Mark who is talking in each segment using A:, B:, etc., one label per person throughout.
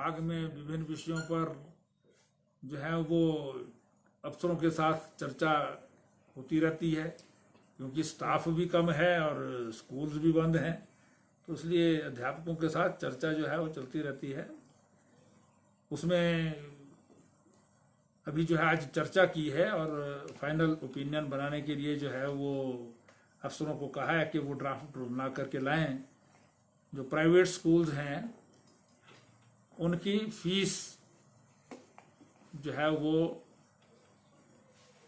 A: विभाग में विभिन्न विषयों पर जो है वो अफसरों के साथ चर्चा होती रहती है, क्योंकि स्टाफ भी कम है और स्कूल्स भी बंद हैं, तो इसलिए अध्यापकों के साथ चर्चा जो है वो चलती रहती है। उसमें अभी जो है आज चर्चा की है और फाइनल ओपिनियन बनाने के लिए जो है वो अफसरों को कहा है कि वो ड्राफ्ट बना करके लाएं। जो प्राइवेट स्कूल्स हैं उनकी फीस जो है वो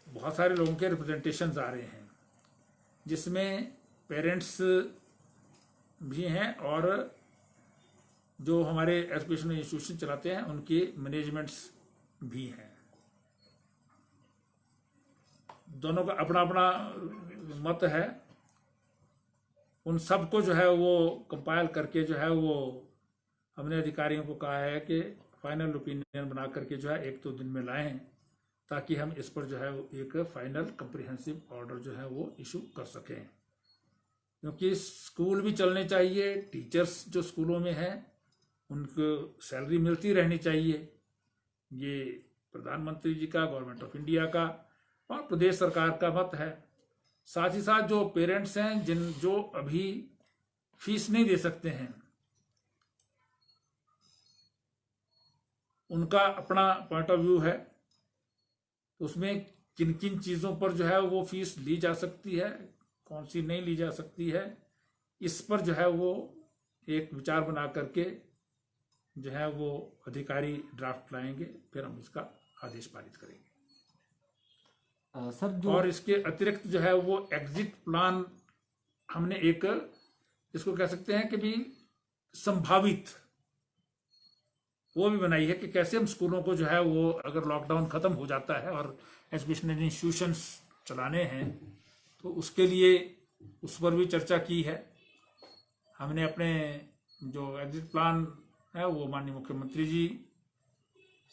A: बहुत सारे लोगों के रिप्रेजेंटेशंस आ रहे हैं, जिसमें पेरेंट्स भी हैं और जो हमारे एजुकेशन इंस्टीट्यूशन चलाते हैं उनके मैनेजमेंट्स भी हैं। दोनों का अपना अपना मत है। उन सबको जो है वो कंपाइल करके जो है वो हमने अधिकारियों को कहा है कि फाइनल ओपिनियन बना करके जो है 1-2 दिन में लाएं, ताकि हम इस पर जो है एक फाइनल कंप्रिहेंसिव ऑर्डर जो है वो इशू कर सकें। क्योंकि स्कूल भी चलने चाहिए, टीचर्स जो स्कूलों में हैं उनको सैलरी मिलती रहनी चाहिए। ये प्रधानमंत्री जी का, गवर्नमेंट ऑफ इंडिया का और प्रदेश सरकार का मत है। साथ ही साथ जो पेरेंट्स हैं जो अभी फीस नहीं दे सकते हैं, उनका अपना पॉइंट ऑफ व्यू है। उसमें किन किन चीज़ों पर जो है वो फीस ली जा सकती है, कौन सी नहीं ली जा सकती है, इस पर जो है वो एक विचार बना करके जो है वो अधिकारी ड्राफ्ट लाएंगे, फिर हम इसका आदेश पारित करेंगे।
B: सर जो
A: और इसके अतिरिक्त जो है वो एग्जिट प्लान हमने एक इसको कह सकते हैं कि भी संभावित वो भी बनाई है कि कैसे हम स्कूलों को जो है वो अगर लॉकडाउन खत्म हो जाता है और एजुकेशनल इंस्टीट्यूशंस चलाने हैं तो उसके लिए उस पर भी चर्चा की है। हमने अपने जो एग्जिट प्लान है वो माननीय मुख्यमंत्री जी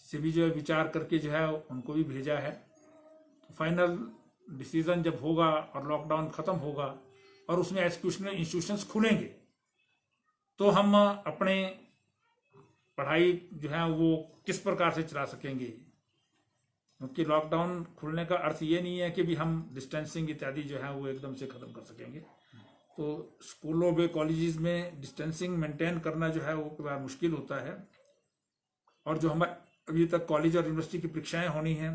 A: से भी जो है विचार करके जो है उनको भी भेजा है। तो फाइनल डिसीजन जब होगा और लॉकडाउन खत्म होगा और उसमें एजुकेशनल इंस्टीट्यूशंस खुलेंगे तो हम अपने पढ़ाई जो है वो किस प्रकार से चला सकेंगे। क्योंकि लॉकडाउन खुलने का अर्थ ये नहीं है कि भी हम डिस्टेंसिंग इत्यादि जो है वो एकदम से खत्म कर सकेंगे। तो स्कूलों में, कॉलेजेस में डिस्टेंसिंग मेंटेन करना जो है वो कई बार मुश्किल होता है। और जो हमारे अभी तक कॉलेज और यूनिवर्सिटी की परीक्षाएं होनी हैं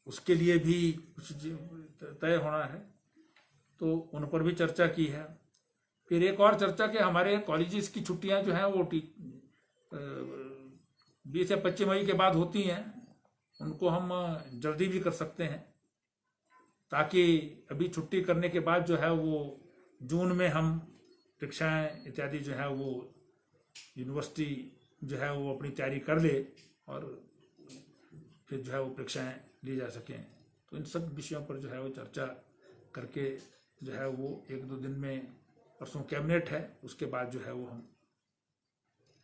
A: उसके लिए भी कुछ तय होना है, तो उन पर भी चर्चा की है। फिर एक और चर्चा कि हमारे कॉलेजेस की छुट्टियां जो हैं वो 20 या 25 मई के बाद होती हैं, उनको हम जल्दी भी कर सकते हैं, ताकि अभी छुट्टी करने के बाद जो है वो जून में हम परीक्षाएं इत्यादि जो है वो यूनिवर्सिटी जो है वो अपनी तैयारी कर ले और फिर जो है वो परीक्षाएं ली जा सकें। तो इन सब विषयों पर जो है वो चर्चा करके जो है वो 1-2 दिन में, परसों कैबिनेट है, उसके बाद जो है वो हम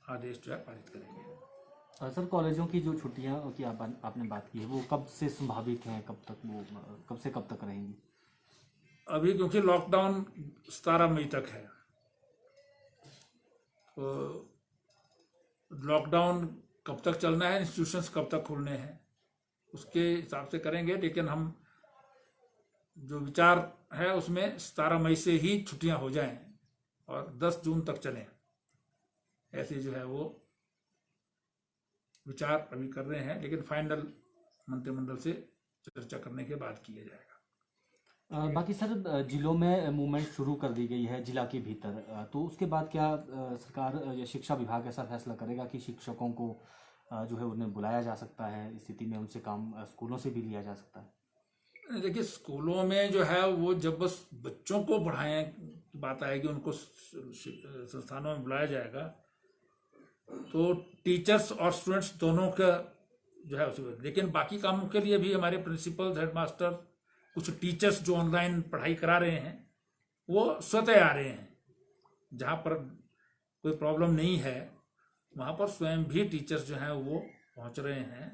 A: आदेश जो है पारित करेंगे।
B: सर कॉलेजों की जो छुट्टियां की आपने बात की है वो कब से संभावित हैं, कब तक वो कब से कब तक रहेंगी?
A: अभी क्योंकि लॉकडाउन 17 मई तक है, तो लॉकडाउन कब तक चलना है, इंस्टीट्यूशंस कब तक खुलने हैं, उसके हिसाब से करेंगे। लेकिन हम जो विचार है उसमें 17 मई से ही छुट्टियां हो जाएं और 10 जून तक चलें, ऐसे जो है वो विचार अभी कर रहे हैं। लेकिन फाइनल मंत्रिमंडल से चर्चा करने के बाद किया जाएगा।
B: बाकी सर जिलों में मूवमेंट शुरू कर दी गई है जिला के भीतर, तो उसके बाद क्या सरकार या शिक्षा विभाग ऐसा फैसला करेगा कि शिक्षकों को जो है उन्हें बुलाया जा सकता है, इस स्थिति में उनसे काम स्कूलों से भी लिया जा सकता है?
A: देखिए, स्कूलों में जो है वो जब बस बच्चों को पढ़ाएं की बात आएगी, उनको संस्थानों में बुलाया जाएगा, तो टीचर्स और स्टूडेंट्स दोनों का जो है उसी। लेकिन बाकी कामों के लिए भी हमारे प्रिंसिपल, हेडमास्टर, कुछ टीचर्स जो ऑनलाइन पढ़ाई करा रहे हैं वो स्वतः आ रहे हैं। जहाँ पर कोई प्रॉब्लम नहीं है वहाँ पर स्वयं भी टीचर्स जो हैं वो पहुँच रहे हैं,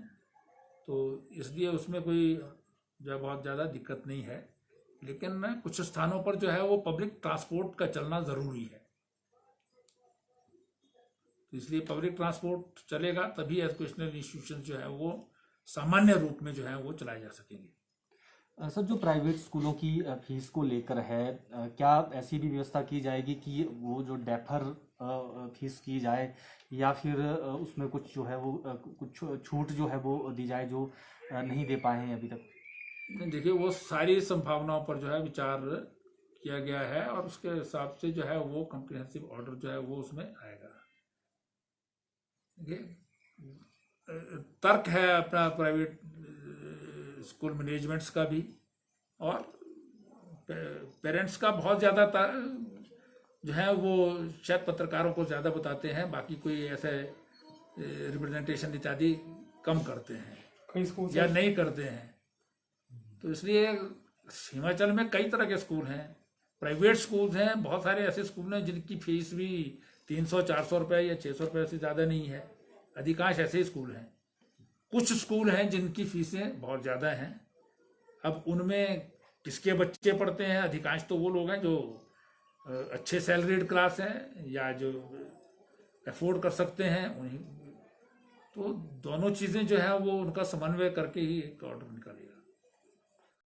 A: तो इसलिए उसमें कोई जो बहुत ज़्यादा दिक्कत नहीं है। लेकिन कुछ स्थानों पर जो है वो पब्लिक ट्रांसपोर्ट का चलना ज़रूरी है, इसलिए पब्लिक ट्रांसपोर्ट चलेगा तभी एजुकेशनल इंस्टीट्यूशन जो है वो सामान्य रूप में जो है वो चलाए जा सकेंगे।
B: सर, जो प्राइवेट स्कूलों की फीस को लेकर है, क्या ऐसी भी व्यवस्था की जाएगी कि वो जो डेफर फीस की जाए, या फिर उसमें कुछ जो है वो कुछ छूट जो है वो दी जाए जो नहीं दे पाए हैं अभी तक?
A: नहीं, देखिए वो सारी संभावनाओं पर जो है विचार किया गया है और उसके हिसाब से जो है वो कॉम्प्रिहेंसिव ऑर्डर जो है वो उसमें आएगा। देखिए तर्क है अपना प्राइवेट स्कूल मैनेजमेंट्स का भी और पेरेंट्स का बहुत ज़्यादा जो है वो शायद पत्रकारों को ज़्यादा बताते हैं, बाकी कोई ऐसे रिप्रेजेंटेशन इत्यादि कम करते हैं
C: कई स्कूल
A: या नहीं करते हैं। तो इसलिए हिमाचल में कई तरह के स्कूल हैं, प्राइवेट स्कूल हैं, बहुत सारे ऐसे स्कूल हैं जिनकी फीस भी 300-400 रुपये या 600 रुपये से ज़्यादा नहीं है। अधिकांश ऐसे ही स्कूल हैं। कुछ स्कूल हैं जिनकी फीसें बहुत ज़्यादा हैं। अब उनमें किसके बच्चे पढ़ते हैं? अधिकांश तो वो लोग हैं जो अच्छे सैलरीड क्लास हैं या जो अफोर्ड कर सकते हैं उन्हीं। तो दोनों चीज़ें जो है वो उनका समन्वय करके ही एक ऑर्डर निकालेगा।